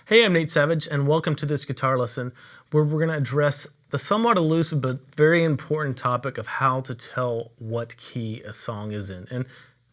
Hey, I'm Nate Savage, and welcome to this guitar lesson where we're going to address the somewhat elusive but very important topic of how to tell what key a song is in. And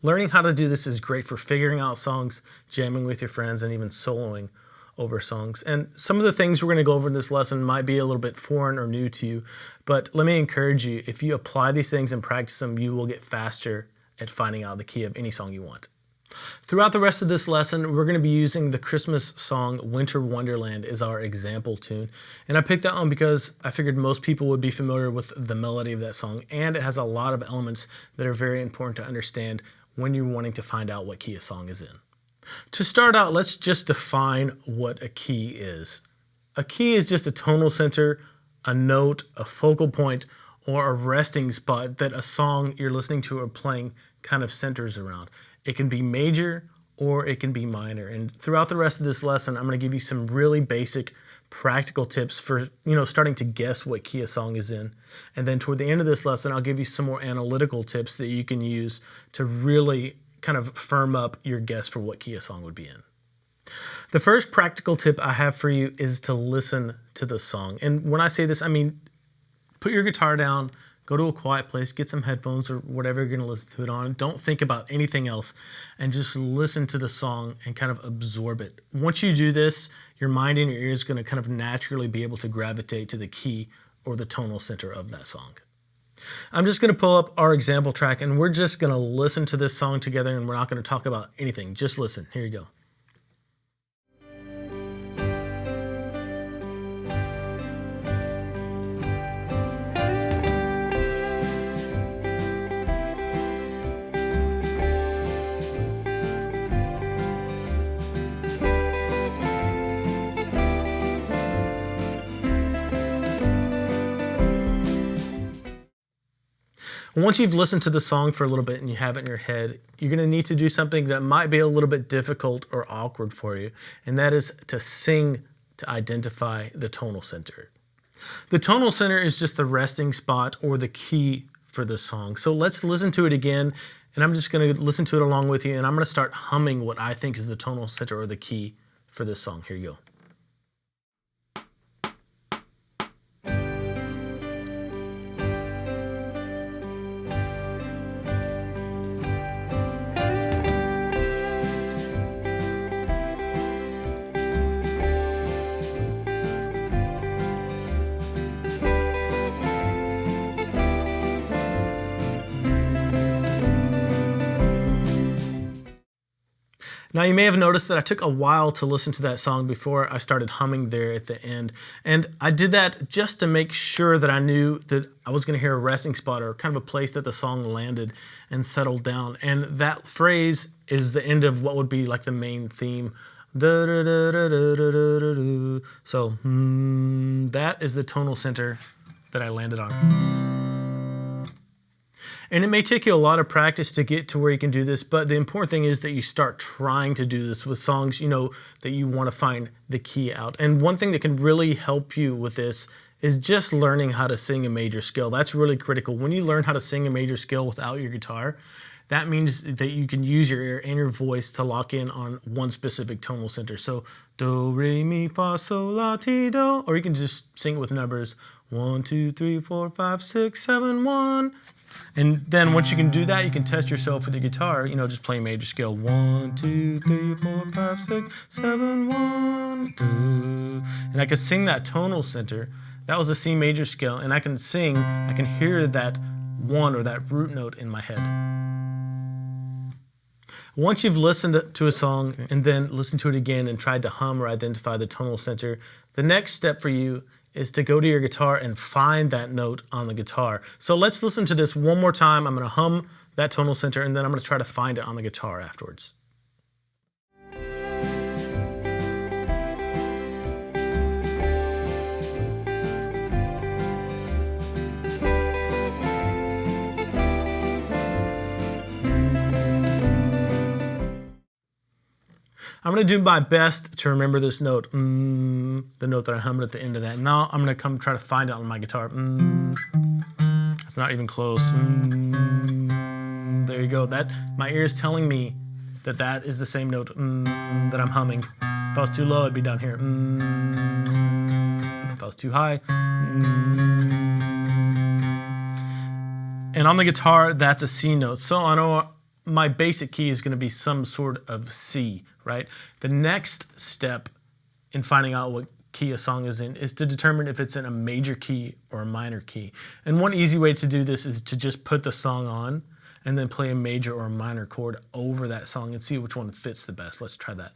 learning how to do this is great for figuring out songs, jamming with your friends, and even soloing over songs. And some of the things we're going to go over in this lesson might be a little bit foreign or new to you, but let me encourage you, if you apply these things and practice them, you will get faster at finding out the key of any song you want. Throughout the rest of this lesson, we're going to be using the Christmas song Winter Wonderland as our example tune. And I picked that one because I figured most people would be familiar with the melody of that song, and it has a lot of elements that are very important to understand when you're wanting to find out what key a song is in. To start out, let's just define what a key is. A key is just a tonal center, a note, a focal point, or a resting spot that a song you're listening to or playing kind of centers around. It can be major or it can be minor. And throughout the rest of this lesson, I'm going to give you some really basic practical tips for, starting to guess what key a song is in. And then toward the end of this lesson, I'll give you some more analytical tips that you can use to really kind of firm up your guess for what key a song would be in. The first practical tip I have for you is to listen to the song. And when I say this, I mean, put your guitar down, go to a quiet place, get some headphones or whatever you're going to listen to it on. Don't think about anything else and just listen to the song and kind of absorb it. Once you do this, your mind and your ears is going to kind of naturally be able to gravitate to the key or the tonal center of that song. I'm just going to pull up our example track and we're just going to listen to this song together, and we're not going to talk about anything. Just listen. Here you go. Once you've listened to the song for a little bit and you have it in your head, you're going to need to do something that might be a little bit difficult or awkward for you, and that is to sing to identify the tonal center. The tonal center is just the resting spot or the key for the song. So let's listen to it again, and I'm just going to listen to it along with you, and I'm going to start humming what I think is the tonal center or the key for this song. Here you go. Now, you may have noticed that I took a while to listen to that song before I started humming there at the end. And I did that just to make sure that I knew that I was going to hear a resting spot or kind of a place that the song landed and settled down. And that phrase is the end of what would be like the main theme. So that is the tonal center that I landed on. And it may take you a lot of practice to get to where you can do this, but the important thing is that you start trying to do this with songs, that you want to find the key out. And one thing that can really help you with this is just learning how to sing a major scale. That's really critical. When you learn how to sing a major scale without your guitar, that means that you can use your ear and your voice to lock in on one specific tonal center. So do, re, mi, fa, sol, la, ti, do, or you can just sing it with numbers 1, 2, 3, 4, 5, 6, 7, 1. And then once you can do that, you can test yourself with the guitar, just playing major scale. 1, 2, 3, 4, 5, 6, 7, 1, 2. And I can sing that tonal center. That was a C major scale. And I can hear that one or that root note in my head. Once you've listened to a song and then listened to it again and tried to hum or identify the tonal center, the next step for you is to go to your guitar and find that note on the guitar. So let's listen to this one more time. I'm going to hum that tonal center, and then I'm going to try to find it on the guitar afterwards. I'm going to do my best to remember this note, the note that I hummed at the end of that. Now I'm going to come try to find it on my guitar. It's not even close. There you go. That my ear is telling me that that is the same note that I'm humming. If I was too low, it'd be down here. If I was too high. And on the guitar, that's a C note. So I know my basic key is going to be some sort of C, right? The next step in finding out what key a song is in is to determine if it's in a major key or a minor key. And one easy way to do this is to just put the song on and then play a major or a minor chord over that song and see which one fits the best. Let's try that.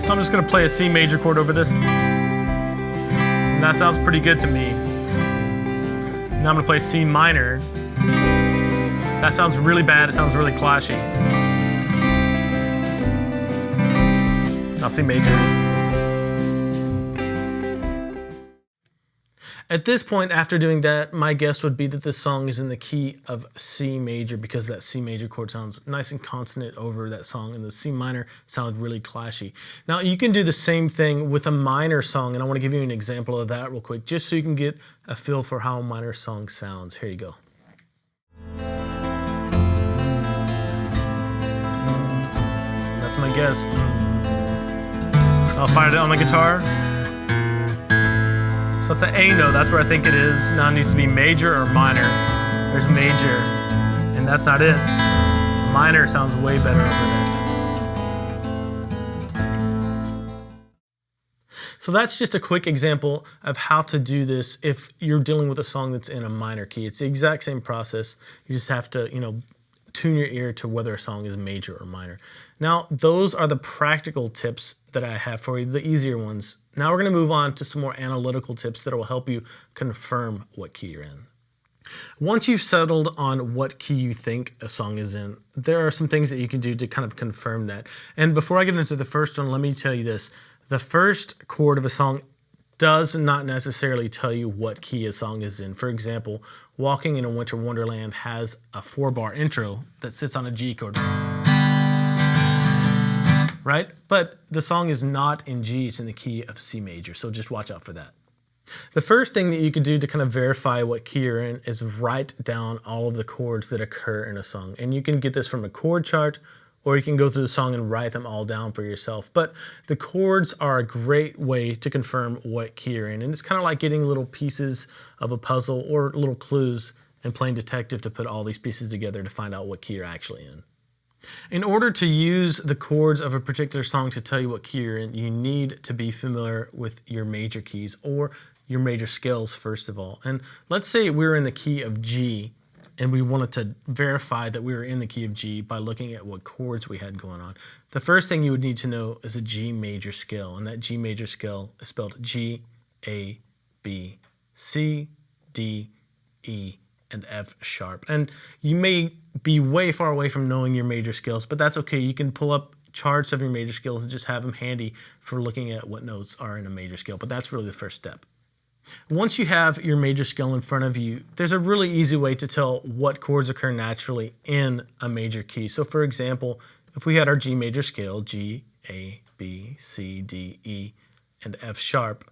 So I'm just going to play a C major chord over this. And that sounds pretty good to me. Now I'm going to play C minor. That sounds really bad. It sounds really clashy. Now C major. At this point, after doing that, my guess would be that this song is in the key of C major because that C major chord sounds nice and consonant over that song, and the C minor sounds really clashy. Now, you can do the same thing with a minor song, and I want to give you an example of that real quick, just so you can get a feel for how a minor song sounds. Here you go. That's my guess. I'll find it on the guitar. So it's an A note, that's where I think it is. Now it needs to be major or minor. There's major, and that's not it. Minor sounds way better over that. So that's just a quick example of how to do this if you're dealing with a song that's in a minor key. It's the exact same process. You just have to, tune your ear to whether a song is major or minor. Now, those are the practical tips that I have for you, the easier ones. Now we're going to move on to some more analytical tips that will help you confirm what key you're in. Once you've settled on what key you think a song is in, there are some things that you can do to kind of confirm that. And before I get into the first one, let me tell you this. The first chord of a song does not necessarily tell you what key a song is in. For example, Walking in a Winter Wonderland has a 4-bar intro that sits on a G chord. Right? But the song is not in G, it's in the key of C major, so just watch out for that. The first thing that you can do to kind of verify what key you're in is write down all of the chords that occur in a song. And you can get this from a chord chart, or you can go through the song and write them all down for yourself. But the chords are a great way to confirm what key you're in. And it's kind of like getting little pieces of a puzzle or little clues and playing detective to put all these pieces together to find out what key you're actually in. In order to use the chords of a particular song to tell you what key you're in, you need to be familiar with your major keys or your major scales, first of all. And let's say we're in the key of G and we wanted to verify that we were in the key of G by looking at what chords we had going on. The first thing you would need to know is a G major scale, and that G major scale is spelled G, A, B, C, D, E, and F sharp. And you may be way far away from knowing your major scales, but that's okay. You can pull up charts of your major scales and just have them handy for looking at what notes are in a major scale, but that's really the first step. Once you have your major scale in front of you, there's a really easy way to tell what chords occur naturally in a major key. So for example, if we had our G major scale, G, A, B, C, D, E, and F sharp,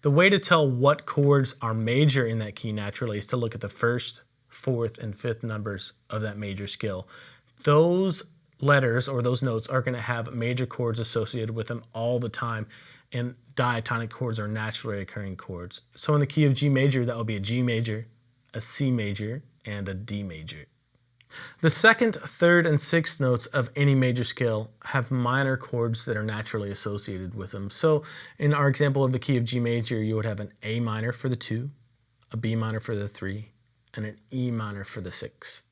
the way to tell what chords are major in that key naturally is to look at the first, fourth, and fifth numbers of that major scale. Those letters or those notes are going to have major chords associated with them all the time, and diatonic chords are naturally occurring chords. So in the key of G major, that will be a G major, a C major, and a D major. The second, third, and sixth notes of any major scale have minor chords that are naturally associated with them. So in our example of the key of G major, you would have an A minor for the 2, a B minor for the 3, and an E minor for the 6th.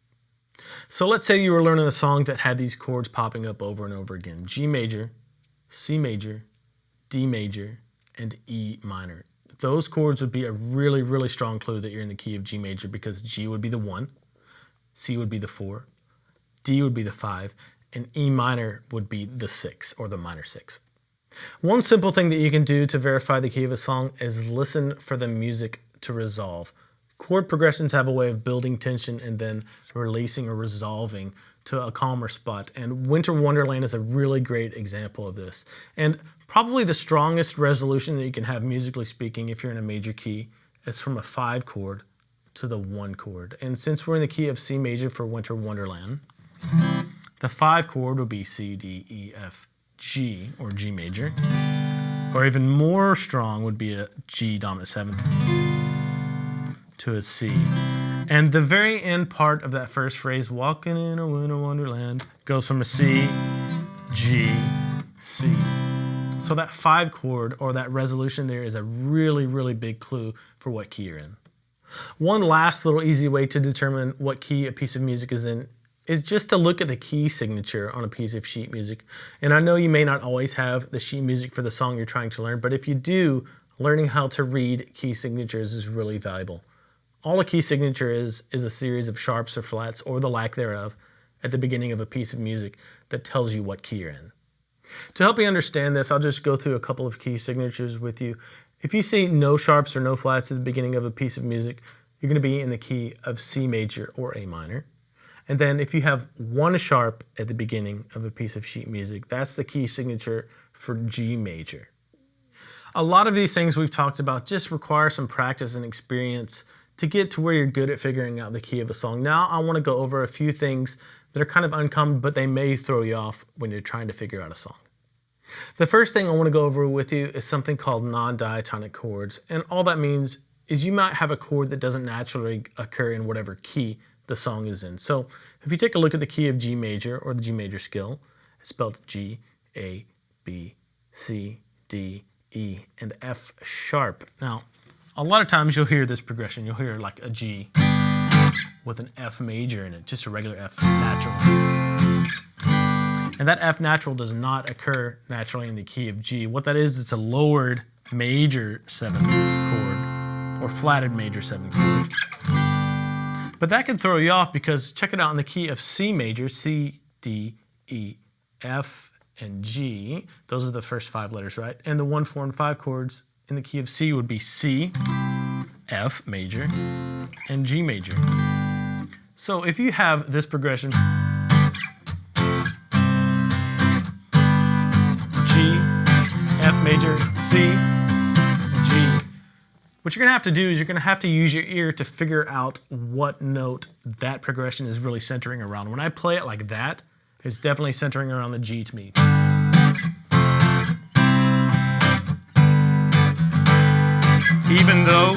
So let's say you were learning a song that had these chords popping up over and over again. G major, C major, D major, and E minor. Those chords would be a really, really strong clue that you're in the key of G major, because G would be the 1, C would be the 4, D would be the 5, and E minor would be the 6 or the minor 6. One simple thing that you can do to verify the key of a song is listen for the music to resolve. Chord progressions have a way of building tension and then releasing or resolving to a calmer spot. And Winter Wonderland is a really great example of this. And probably the strongest resolution that you can have musically speaking if you're in a major key is from a 5 chord to the 1 chord. And since we're in the key of C major for Winter Wonderland, The 5 chord would be C, D, E, F, G, or G major. Or even more strong would be a G dominant 7th to a C. And the very end part of that first phrase, walking in a winter wonderland, goes from a C, G, C. So that 5 chord or that resolution there is a really, really big clue for what key you're in. One last little easy way to determine what key a piece of music is in is just to look at the key signature on a piece of sheet music. And I know you may not always have the sheet music for the song you're trying to learn, but if you do, learning how to read key signatures is really valuable. All a key signature is a series of sharps or flats or the lack thereof at the beginning of a piece of music that tells you what key you're in. To help you understand this, I'll just go through a couple of key signatures with you. If you see no sharps or no flats at the beginning of a piece of music, you're going to be in the key of C major or A minor. And then if you have one sharp at the beginning of a piece of sheet music, that's the key signature for G major. A lot of these things we've talked about just require some practice and experience to get to where you're good at figuring out the key of a song. Now I want to go over a few things that are kind of uncommon, but they may throw you off when you're trying to figure out a song. The first thing I want to go over with you is something called non-diatonic chords. And all that means is you might have a chord that doesn't naturally occur in whatever key the song is in. So if you take a look at the key of G major or the G major scale, it's spelled G, A, B, C, D, E, and F sharp. Now, a lot of times you'll hear this progression. You'll hear like a G with an F major in it, just a regular F natural. And that F natural does not occur naturally in the key of G. What that is, it's a lowered major 7 chord or flatted major 7 chord. But that can throw you off because check it out in the key of C major, C, D, E, F, and G. Those are the first 5 letters, right? And the 1, 4, and 5 chords in the key of C would be C, F major, and G major. So if you have this progression, G, F major, C, G, what you're going to have to do is you're going to have to use your ear to figure out what note that progression is really centering around. When I play it like that, it's definitely centering around the G to me. Even though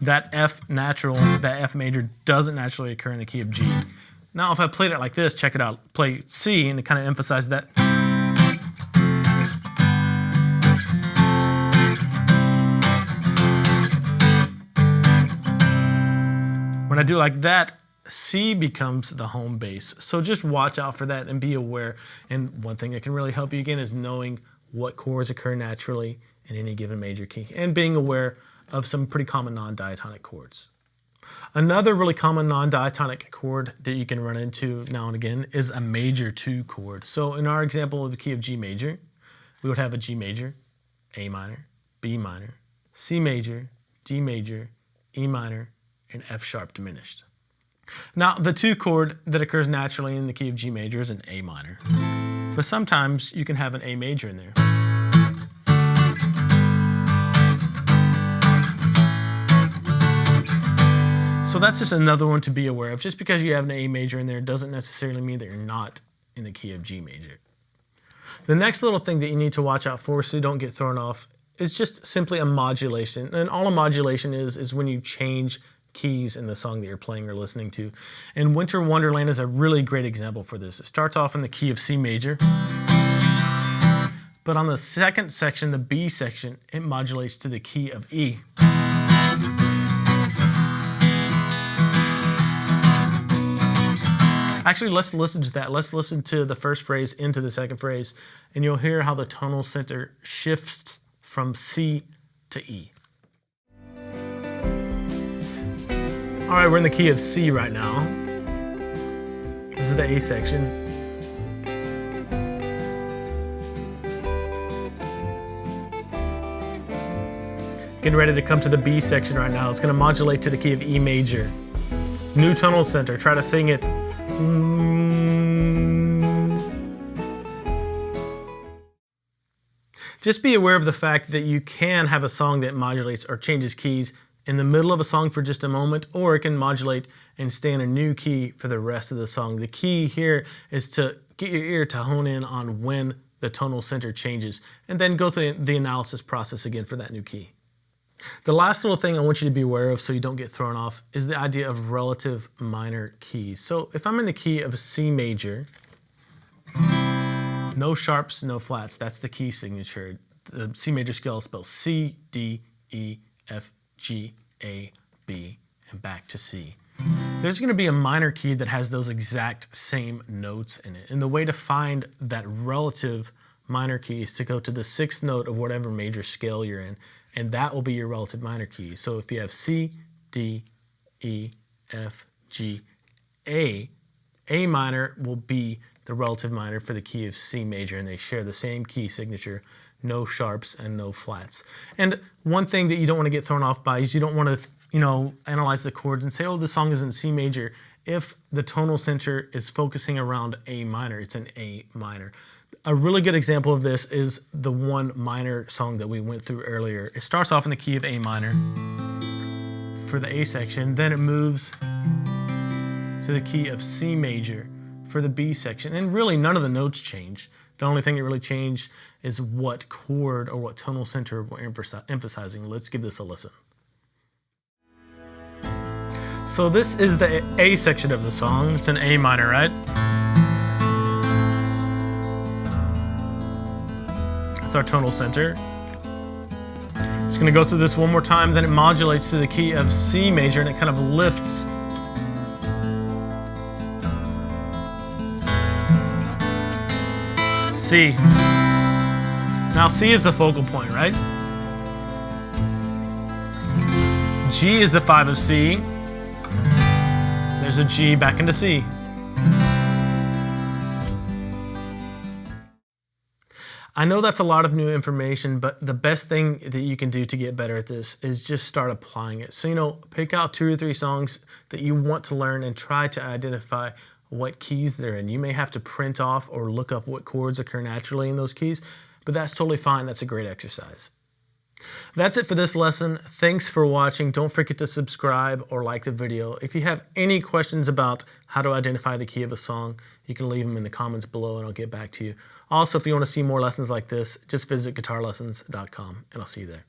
that F natural, that F major doesn't naturally occur in the key of G. Now if I played it like this, check it out, play C and to kind of emphasize that. When I do like that, C becomes the home base. So just watch out for that and be aware. And one thing that can really help you again is knowing what chords occur naturally in any given major key and being aware of some pretty common non-diatonic chords. Another really common non-diatonic chord that you can run into now and again is a major 2 chord. So in our example of the key of G major, we would have a G major, A minor, B minor, C major, D major, E minor, and F sharp diminished. Now, the 2 chord that occurs naturally in the key of G major is an A minor, but sometimes you can have an A major in there. So that's just another one to be aware of. Just because you have an A major in there doesn't necessarily mean that you're not in the key of G major. The next little thing that you need to watch out for so you don't get thrown off is just simply a modulation. And all a modulation is when you change keys in the song that you're playing or listening to. And Winter Wonderland is a really great example for this. It starts off in the key of C major, but on the second section, the B section, it modulates to the key of E. Actually, let's listen to that. Let's listen to the first phrase into the second phrase, and you'll hear how the tonal center shifts from C to E. All right, we're in the key of C right now. This is the A section. Getting ready to come to the B section right now. It's going to modulate to the key of E major. New tonal center. Try to sing it. Just be aware of the fact that you can have a song that modulates or changes keys in the middle of a song for just a moment, or it can modulate and stay in a new key for the rest of the song. The key here is to get your ear to hone in on when the tonal center changes, and then go through the analysis process again for that new key. The last little thing I want you to be aware of so you don't get thrown off is the idea of relative minor keys. So if I'm in the key of C major, no sharps, no flats, that's the key signature. The C major scale is spelled C, D, E, F, G, A, B, and back to C. There's going to be a minor key that has those exact same notes in it. And the way to find that relative minor key is to go to the sixth note of whatever major scale you're in, and that will be your relative minor key. So if you have C, D, E, F, G, A minor will be the relative minor for the key of C major, and they share the same key signature, no sharps and no flats. And one thing that you don't want to get thrown off by is you don't want to analyze the chords and say, oh, this song is in C major. If the tonal center is focusing around A minor, it's an A minor. A really good example of this is the one minor song that we went through earlier. It starts off in the key of A minor for the A section, then it moves to the key of C major for the B section. And really none of the notes change. The only thing that really changed is what chord or what tonal center we're emphasizing. Let's give this a listen. So this is the A section of the song. It's an A minor, right? It's our tonal center. It's going to go through this one more time, then it modulates to the key of C major and it kind of lifts. C. Now C is the focal point, right? G is the 5 of C. There's a G back into C. I know that's a lot of new information, but the best thing that you can do to get better at this is just start applying it. So, pick out 2 or 3 songs that you want to learn and try to identify what keys they're in. You may have to print off or look up what chords occur naturally in those keys, but that's totally fine. That's a great exercise. That's it for this lesson. Thanks for watching. Don't forget to subscribe or like the video. If you have any questions about how to identify the key of a song, you can leave them in the comments below and I'll get back to you. Also, if you want to see more lessons like this, just visit guitarlessons.com and I'll see you there.